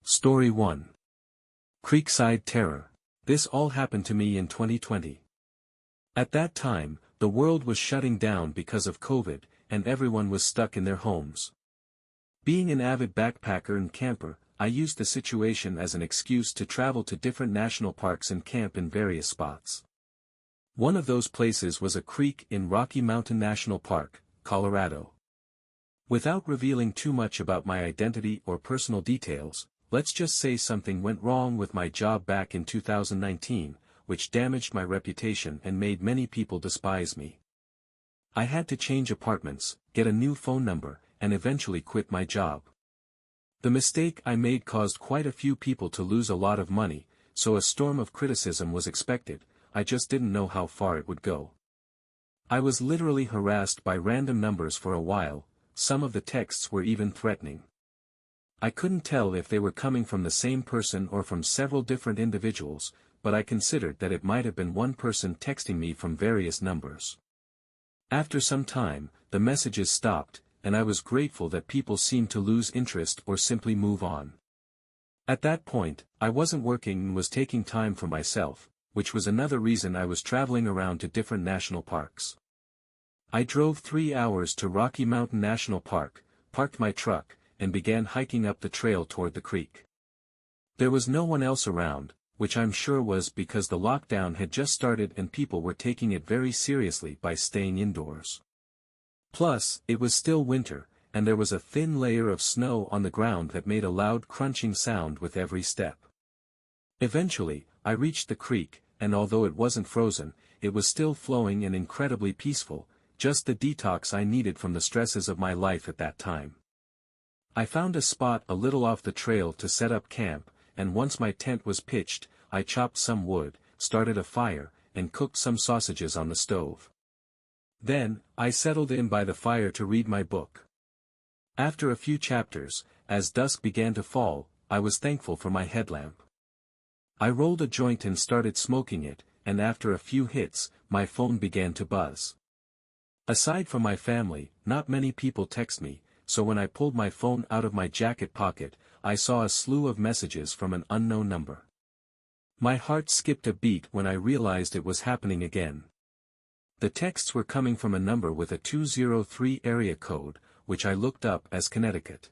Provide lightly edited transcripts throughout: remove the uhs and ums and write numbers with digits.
Story 1. Creekside Terror. This all happened to me in 2020. At that time, the world was shutting down because of COVID, and everyone was stuck in their homes. Being an avid backpacker and camper, I used the situation as an excuse to travel to different national parks and camp in various spots. One of those places was a creek in Rocky Mountain National Park, Colorado. Without revealing too much about my identity or personal details, let's just say something went wrong with my job back in 2019, which damaged my reputation and made many people despise me. I had to change apartments, get a new phone number, and eventually quit my job. The mistake I made caused quite a few people to lose a lot of money, so a storm of criticism was expected. I just didn't know how far it would go. I was literally harassed by random numbers for a while. Some of the texts were even threatening. I couldn't tell if they were coming from the same person or from several different individuals, but I considered that it might have been one person texting me from various numbers. After some time, the messages stopped, and I was grateful that people seemed to lose interest or simply move on. At that point, I wasn't working and was taking time for myself, which was another reason I was traveling around to different national parks. I drove 3 hours to Rocky Mountain National Park, parked my truck, and began hiking up the trail toward the creek. There was no one else around, which I'm sure was because the lockdown had just started and people were taking it very seriously by staying indoors. Plus, it was still winter, and there was a thin layer of snow on the ground that made a loud crunching sound with every step. Eventually, I reached the creek, and although it wasn't frozen, it was still flowing and incredibly peaceful, just the detox I needed from the stresses of my life at that time. I found a spot a little off the trail to set up camp, and once my tent was pitched, I chopped some wood, started a fire, and cooked some sausages on the stove. Then, I settled in by the fire to read my book. After a few chapters, as dusk began to fall, I was thankful for my headlamp. I rolled a joint and started smoking it, and after a few hits, my phone began to buzz. Aside from my family, not many people text me, so when I pulled my phone out of my jacket pocket, I saw a slew of messages from an unknown number. My heart skipped a beat when I realized it was happening again. The texts were coming from a number with a 203 area code, which I looked up as Connecticut.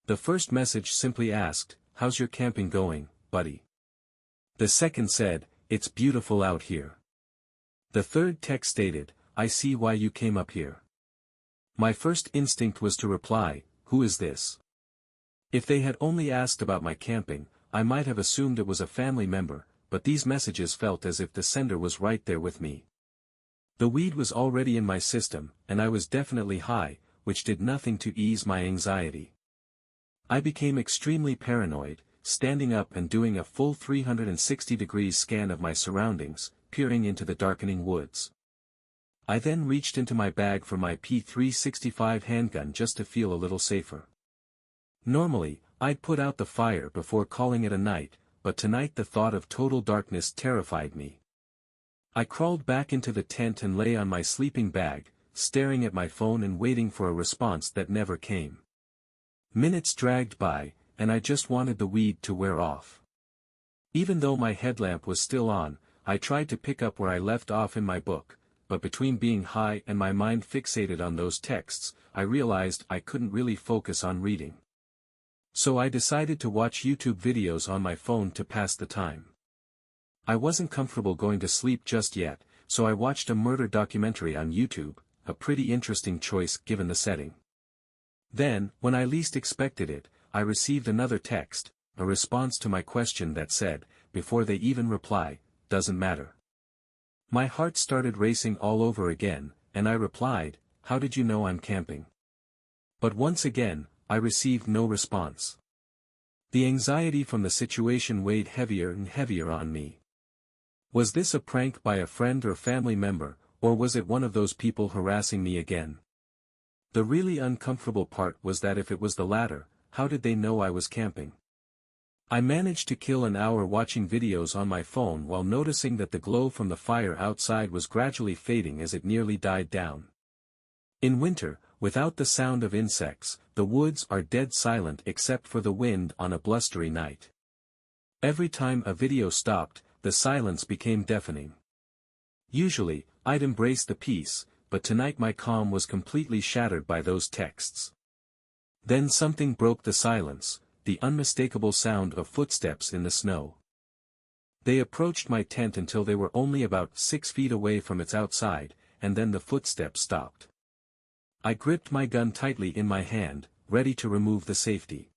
The first message simply asked, "How's your camping going, buddy?" The second said, "It's beautiful out here." The third text stated, "I see why you came up here." My first instinct was to reply, "Who is this?" If they had only asked about my camping, I might have assumed it was a family member, but these messages felt as if the sender was right there with me. The weed was already in my system, and I was definitely high, which did nothing to ease my anxiety. I became extremely paranoid, standing up and doing a full 360-degree scan of my surroundings, peering into the darkening woods. I then reached into my bag for my P365 handgun just to feel a little safer. Normally, I'd put out the fire before calling it a night, but tonight the thought of total darkness terrified me. I crawled back into the tent and lay on my sleeping bag, staring at my phone and waiting for a response that never came. Minutes dragged by, and I just wanted the weed to wear off. Even though my headlamp was still on, I tried to pick up where I left off in my book, but between being high and my mind fixated on those texts, I realized I couldn't really focus on reading. So I decided to watch YouTube videos on my phone to pass the time. I wasn't comfortable going to sleep just yet, so I watched a murder documentary on YouTube, a pretty interesting choice given the setting. Then, when I least expected it, I received another text, a response to my question that said, before they even reply, "Doesn't matter." My heart started racing all over again, and I replied, "How did you know I'm camping?" But once again, I received no response. The anxiety from the situation weighed heavier and heavier on me. Was this a prank by a friend or family member, or was it one of those people harassing me again? The really uncomfortable part was that if it was the latter, how did they know I was camping? I managed to kill an hour watching videos on my phone while noticing that the glow from the fire outside was gradually fading as it nearly died down. In winter, Without the sound of insects, the woods are dead silent except for the wind on a blustery night. Every time a video stopped, the silence became deafening. Usually, I'd embrace the peace, but tonight my calm was completely shattered by those texts. Then something broke the silence, the unmistakable sound of footsteps in the snow. They approached my tent until they were only about 6 feet away from its outside, and then the footsteps stopped. I gripped my gun tightly in my hand, ready to remove the safety.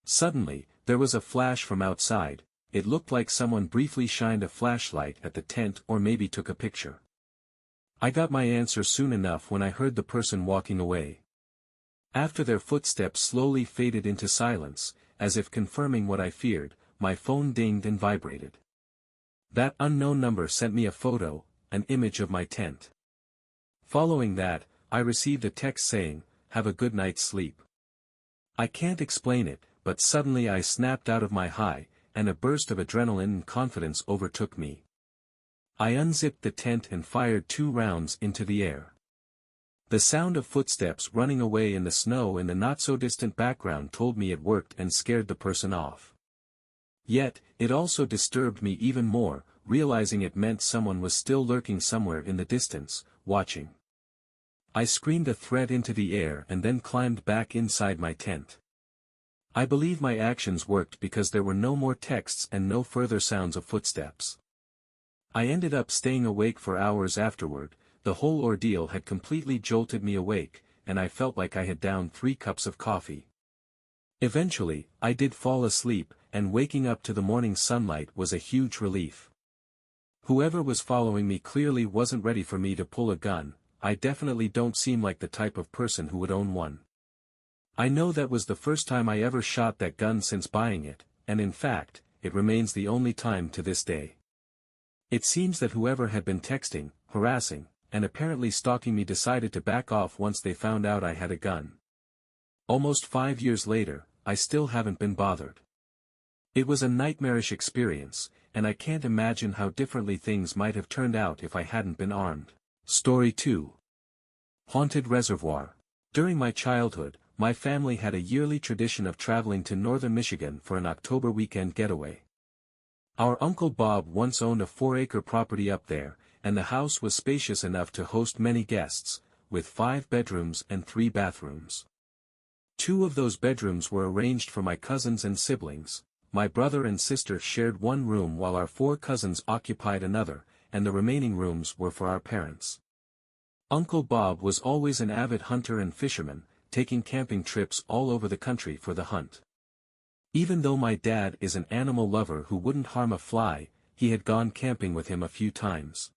Suddenly, there was a flash from outside. It looked like someone briefly shined a flashlight at the tent or maybe took a picture. I got my answer soon enough when I heard the person walking away. After their footsteps slowly faded into silence, as if confirming what I feared, my phone dinged and vibrated. That unknown number sent me a photo, an image of my tent. Following that, I received a text saying, "Have a good night's sleep." I can't explain it, but suddenly I snapped out of my high, and a burst of adrenaline and confidence overtook me. I unzipped the tent and fired 2 rounds into the air. The sound of footsteps running away in the snow in the not-so-distant background told me it worked and scared the person off. Yet, it also disturbed me even more, realizing it meant someone was still lurking somewhere in the distance, watching. I screamed a threat into the air and then climbed back inside my tent. I believe my actions worked because there were no more texts and no further sounds of footsteps. I ended up staying awake for hours afterward. The whole ordeal had completely jolted me awake, and I felt like I had downed 3 cups of coffee. Eventually, I did fall asleep, and waking up to the morning sunlight was a huge relief. Whoever was following me clearly wasn't ready for me to pull a gun. I definitely don't seem like the type of person who would own one. I know that was the first time I ever shot that gun since buying it, and in fact, it remains the only time to this day. It seems that whoever had been texting, harassing, and apparently stalking me decided to back off once they found out I had a gun. Almost 5 years later, I still haven't been bothered. It was a nightmarish experience, and I can't imagine how differently things might have turned out if I hadn't been armed. Story 2. Haunted Reservoir. During my childhood, my family had a yearly tradition of traveling to northern Michigan for an October weekend getaway. Our Uncle Bob once owned a 4-acre property up there, and the house was spacious enough to host many guests, with 5 bedrooms and 3 bathrooms. 2 of those bedrooms were arranged for my cousins and siblings. My brother and sister shared one room while our 4 cousins occupied another, and the remaining rooms were for our parents. Uncle Bob was always an avid hunter and fisherman, taking camping trips all over the country for the hunt. Even though my dad is an animal lover who wouldn't harm a fly, he had gone camping with him a few times.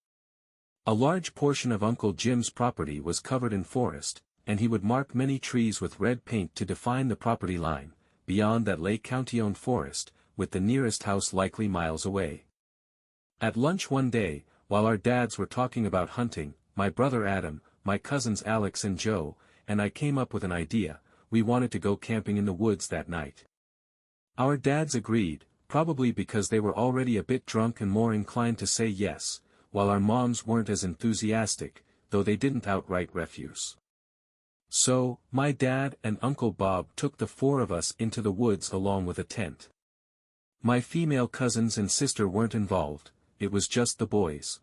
A large portion of Uncle Jim's property was covered in forest, and he would mark many trees with red paint to define the property line. Beyond that lay county-owned forest, with the nearest house likely miles away. At lunch one day, while our dads were talking about hunting, my brother Adam, my cousins Alex and Joe, and I came up with an idea. We wanted to go camping in the woods that night. Our dads agreed, probably because they were already a bit drunk and more inclined to say yes, while our moms weren't as enthusiastic, though they didn't outright refuse. So, my dad and Uncle Bob took the 4 of us into the woods along with a tent. My female cousins and sister weren't involved, it was just the boys.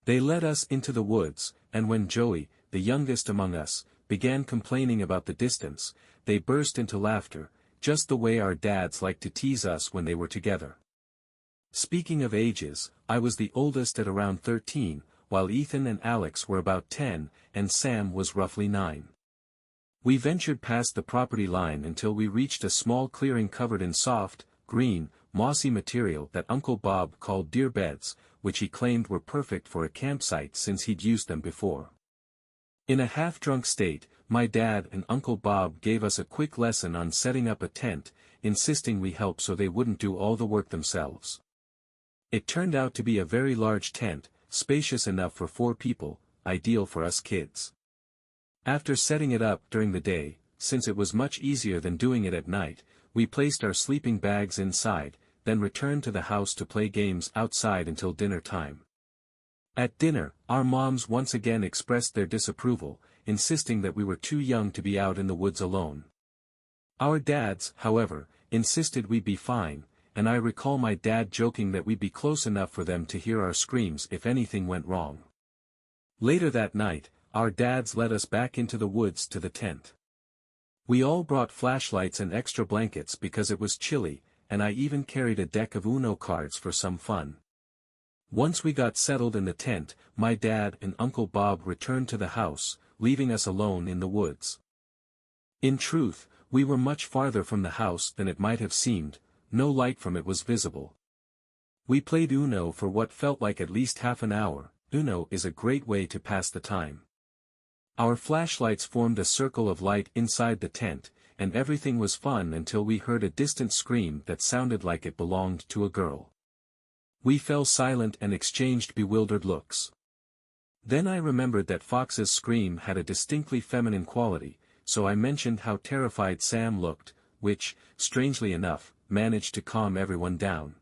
They led us into the woods, and when Joey, the youngest among us, began complaining about the distance, they burst into laughter, just the way our dads liked to tease us when they were together. Speaking of ages, I was the oldest at around 13, while Ethan and Alex were about 10, and Sam was roughly 9. We ventured past the property line until we reached a small clearing covered in soft, green, mossy material that Uncle Bob called deer beds, which he claimed were perfect for a campsite since he'd used them before. In a half-drunk state, my dad and Uncle Bob gave us a quick lesson on setting up a tent, insisting we help so they wouldn't do all the work themselves. It turned out to be a very large tent, spacious enough for 4 people, ideal for us kids. After setting it up during the day, since it was much easier than doing it at night, we placed our sleeping bags inside, then returned to the house to play games outside until dinner time. At dinner, our moms once again expressed their disapproval, insisting that we were too young to be out in the woods alone. Our dads, however, insisted we'd be fine, and I recall my dad joking that we'd be close enough for them to hear our screams if anything went wrong. Later that night, our dads led us back into the woods to the tent. We all brought flashlights and extra blankets because it was chilly, and I even carried a deck of Uno cards for some fun. Once we got settled in the tent, my dad and Uncle Bob returned to the house, leaving us alone in the woods. In truth, we were much farther from the house than it might have seemed, no light from it was visible. We played Uno for what felt like at least half an hour. Uno is a great way to pass the time. Our flashlights formed a circle of light inside the tent, and everything was fun until we heard a distant scream that sounded like it belonged to a girl. We fell silent and exchanged bewildered looks. Then I remembered that Fox's scream had a distinctly feminine quality, so I mentioned how terrified Sam looked, which, strangely enough, managed to calm everyone down.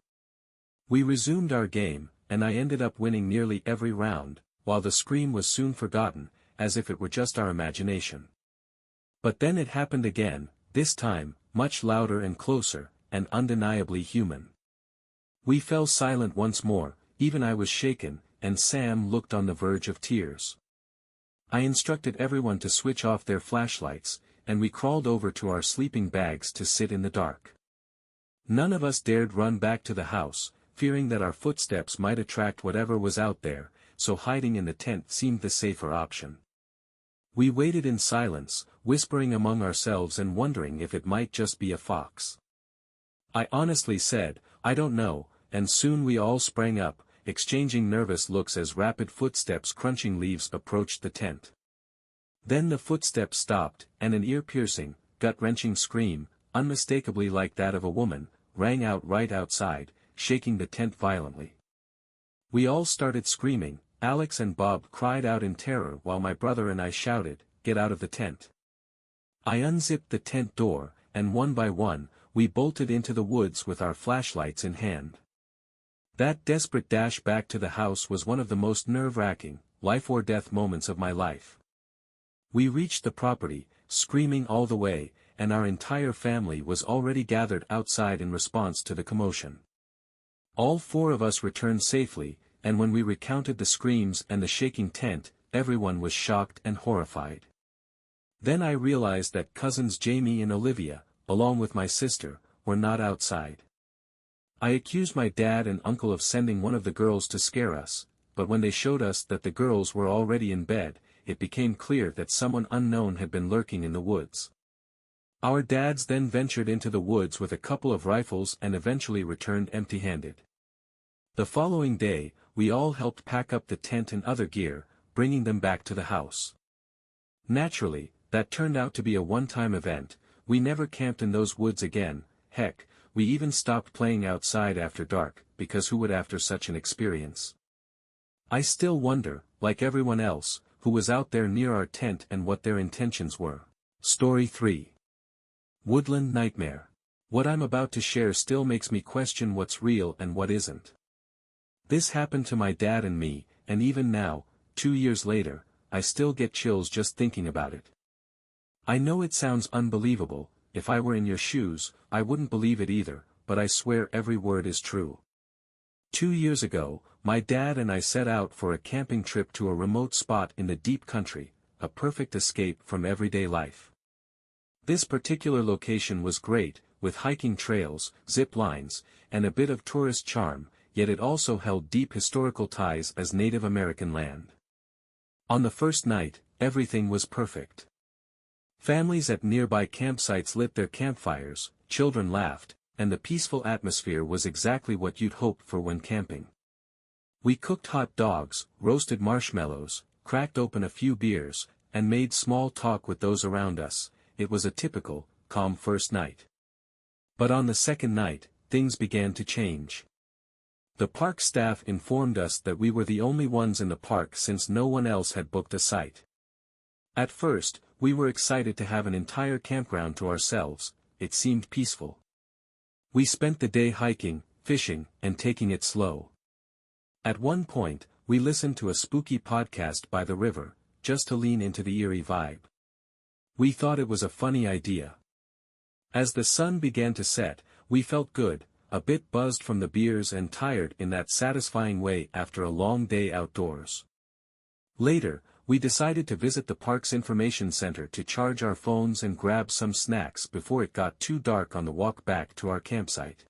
We resumed our game, and I ended up winning nearly every round, while the scream was soon forgotten, as if it were just our imagination. But then it happened again, this time, much louder and closer, and undeniably human. We fell silent once more, even I was shaken, and Sam looked on the verge of tears. I instructed everyone to switch off their flashlights, and we crawled over to our sleeping bags to sit in the dark. None of us dared run back to the house, fearing that our footsteps might attract whatever was out there, so hiding in the tent seemed the safer option. We waited in silence, whispering among ourselves and wondering if it might just be a fox. I honestly said, "I don't know," and soon we all sprang up, exchanging nervous looks as rapid footsteps crunching leaves approached the tent. Then the footsteps stopped, and an ear-piercing, gut-wrenching scream, unmistakably like that of a woman, rang out right outside, shaking the tent violently. We all started screaming. Alex and Bob cried out in terror while my brother and I shouted, "Get out of the tent." I unzipped the tent door, and one by one, we bolted into the woods with our flashlights in hand. That desperate dash back to the house was one of the most nerve-wracking, life-or-death moments of my life. We reached the property, screaming all the way, and our entire family was already gathered outside in response to the commotion. All four of us returned safely, and when we recounted the screams and the shaking tent, everyone was shocked and horrified. Then I realized that cousins Jamie and Olivia, along with my sister, were not outside. I accused my dad and uncle of sending one of the girls to scare us, but when they showed us that the girls were already in bed, it became clear that someone unknown had been lurking in the woods. Our dads then ventured into the woods with a couple of rifles and eventually returned empty-handed. The following day, we all helped pack up the tent and other gear, bringing them back to the house. Naturally, that turned out to be a one-time event. We never camped in those woods again. Heck, we even stopped playing outside after dark, because who would after such an experience? I still wonder, like everyone else, who was out there near our tent and what their intentions were. Story 3. Woodland Nightmare. What I'm about to share still makes me question what's real and what isn't. This happened to my dad and me, and even now, 2 years later, I still get chills just thinking about it. I know it sounds unbelievable. If I were in your shoes, I wouldn't believe it either, but I swear every word is true. 2 years ago, my dad and I set out for a camping trip to a remote spot in the deep country, a perfect escape from everyday life. This particular location was great, with hiking trails, zip lines, and a bit of tourist charm, yet it also held deep historical ties as Native American land. On the first night, everything was perfect. Families at nearby campsites lit their campfires, children laughed, and the peaceful atmosphere was exactly what you'd hope for when camping. We cooked hot dogs, roasted marshmallows, cracked open a few beers, and made small talk with those around us. It was a typical, calm first night. But on the second night, things began to change. The park staff informed us that we were the only ones in the park since no one else had booked a site. At first, we were excited to have an entire campground to ourselves. It seemed peaceful. We spent the day hiking, fishing, and taking it slow. At one point, we listened to a spooky podcast by the river, just to lean into the eerie vibe. We thought it was a funny idea. As the sun began to set, we felt good, a bit buzzed from the beers and tired in that satisfying way after a long day outdoors. Later, we decided to visit the park's information center to charge our phones and grab some snacks before it got too dark on the walk back to our campsite.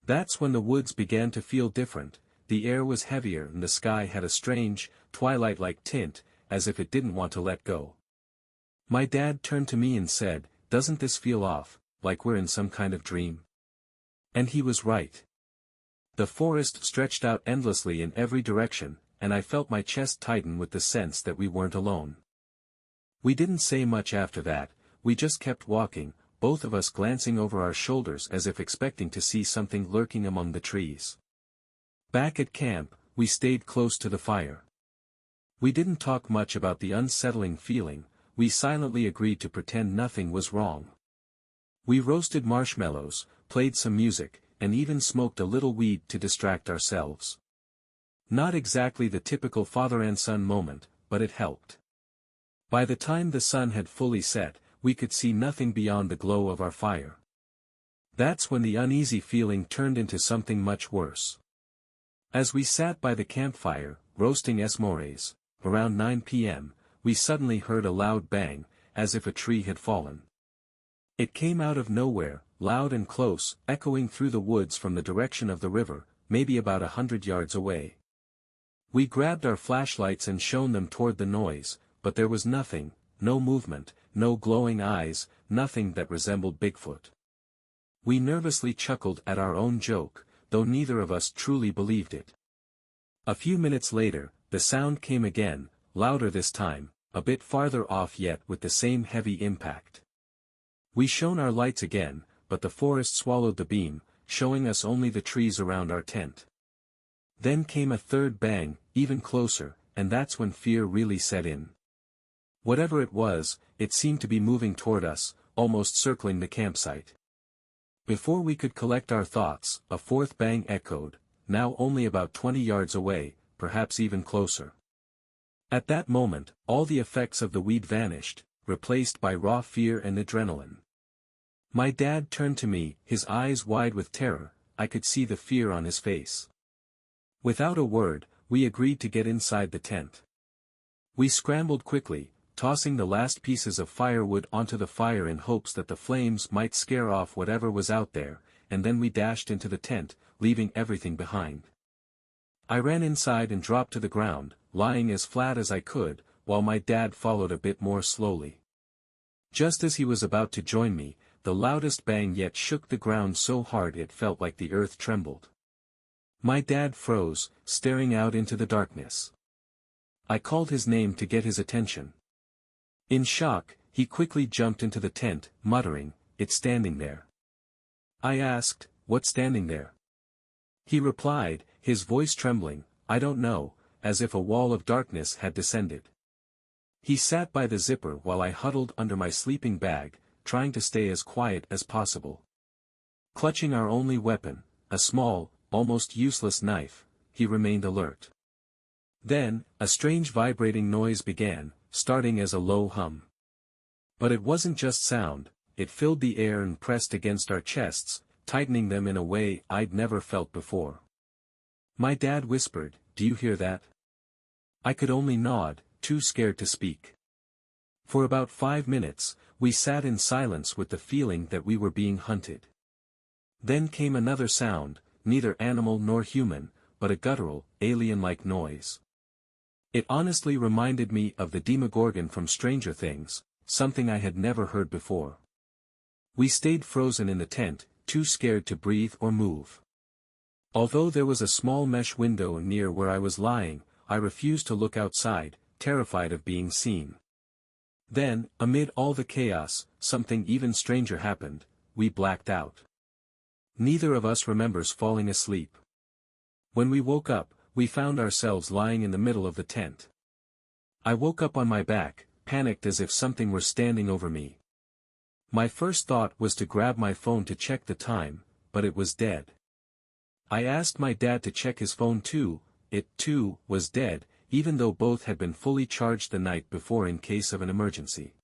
That's when the woods began to feel different. The air was heavier and the sky had a strange, twilight-like tint, as if it didn't want to let go. My dad turned to me and said, "Doesn't this feel off, like we're in some kind of dream?" And he was right. The forest stretched out endlessly in every direction, and I felt my chest tighten with the sense that we weren't alone. We didn't say much after that, we just kept walking, both of us glancing over our shoulders as if expecting to see something lurking among the trees. Back at camp, we stayed close to the fire. We didn't talk much about the unsettling feeling, we silently agreed to pretend nothing was wrong. We roasted marshmallows, played some music, and even smoked a little weed to distract ourselves. Not exactly the typical father and son moment, but it helped. By the time the sun had fully set, we could see nothing beyond the glow of our fire. That's when the uneasy feeling turned into something much worse. As we sat by the campfire, roasting s'mores, around 9 p.m., we suddenly heard a loud bang, as if a tree had fallen. It came out of nowhere, loud and close, echoing through the woods from the direction of the river, maybe about 100 yards away. We grabbed our flashlights and shone them toward the noise, but there was nothing, no movement, no glowing eyes, nothing that resembled Bigfoot. We nervously chuckled at our own joke, though neither of us truly believed it. A few minutes later, the sound came again, louder this time, a bit farther off yet with the same heavy impact. We shone our lights again, but the forest swallowed the beam, showing us only the trees around our tent. Then came a third bang, even closer, and that's when fear really set in. Whatever it was, it seemed to be moving toward us, almost circling the campsite. Before we could collect our thoughts, a fourth bang echoed, now only about 20 yards away, perhaps even closer. At that moment, all the effects of the weed vanished, replaced by raw fear and adrenaline. My dad turned to me, his eyes wide with terror, I could see the fear on his face. Without a word, we agreed to get inside the tent. We scrambled quickly, tossing the last pieces of firewood onto the fire in hopes that the flames might scare off whatever was out there, and then we dashed into the tent, leaving everything behind. I ran inside and dropped to the ground, lying as flat as I could, while my dad followed a bit more slowly. Just as he was about to join me, the loudest bang yet shook the ground so hard it felt like the earth trembled. My dad froze, staring out into the darkness. I called his name to get his attention. In shock, he quickly jumped into the tent, muttering, "It's standing there." I asked, "What's standing there?" He replied, his voice trembling, "I don't know," as if a wall of darkness had descended. He sat by the zipper while I huddled under my sleeping bag, trying to stay as quiet as possible. Clutching our only weapon, a small, almost useless knife, he remained alert. Then, a strange vibrating noise began, starting as a low hum. But it wasn't just sound, it filled the air and pressed against our chests, tightening them in a way I'd never felt before. My dad whispered, "Do you hear that?" I could only nod, too scared to speak. For about 5 minutes, we sat in silence with the feeling that we were being hunted. Then came another sound, neither animal nor human, but a guttural, alien-like noise. It honestly reminded me of the Demogorgon from Stranger Things, something I had never heard before. We stayed frozen in the tent, too scared to breathe or move. Although there was a small mesh window near where I was lying, I refused to look outside, terrified of being seen. Then, amid all the chaos, something even stranger happened, we blacked out. Neither of us remembers falling asleep. When we woke up, we found ourselves lying in the middle of the tent. I woke up on my back, panicked as if something were standing over me. My first thought was to grab my phone to check the time, but it was dead. I asked my dad to check his phone too, it too was dead, even though both had been fully charged the night before in case of an emergency.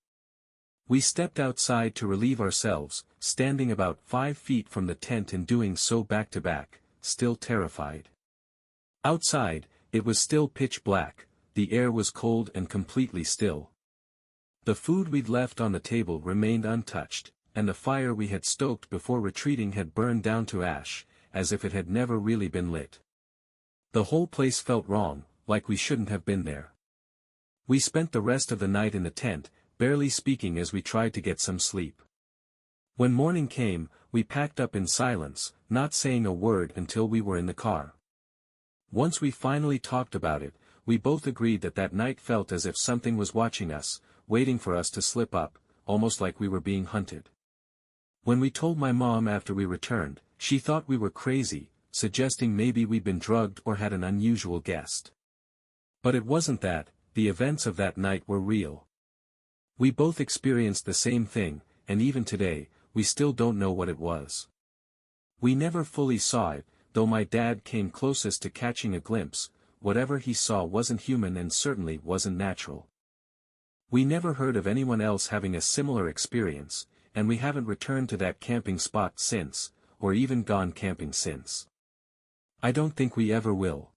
We stepped outside to relieve ourselves, standing about 5 feet from the tent and doing so back to back, still terrified. Outside, it was still pitch black, the air was cold and completely still. The food we'd left on the table remained untouched, and the fire we had stoked before retreating had burned down to ash, as if it had never really been lit. The whole place felt wrong, like we shouldn't have been there. We spent the rest of the night in the tent, barely speaking as we tried to get some sleep. When morning came, we packed up in silence, not saying a word until we were in the car. Once we finally talked about it, we both agreed that that night felt as if something was watching us, waiting for us to slip up, almost like we were being hunted. When we told my mom after we returned, she thought we were crazy, suggesting maybe we'd been drugged or had an unusual guest. But it wasn't that, the events of that night were real. We both experienced the same thing, and even today, we still don't know what it was. We never fully saw it, though my dad came closest to catching a glimpse. Whatever he saw wasn't human and certainly wasn't natural. We never heard of anyone else having a similar experience, and we haven't returned to that camping spot since, or even gone camping since. I don't think we ever will.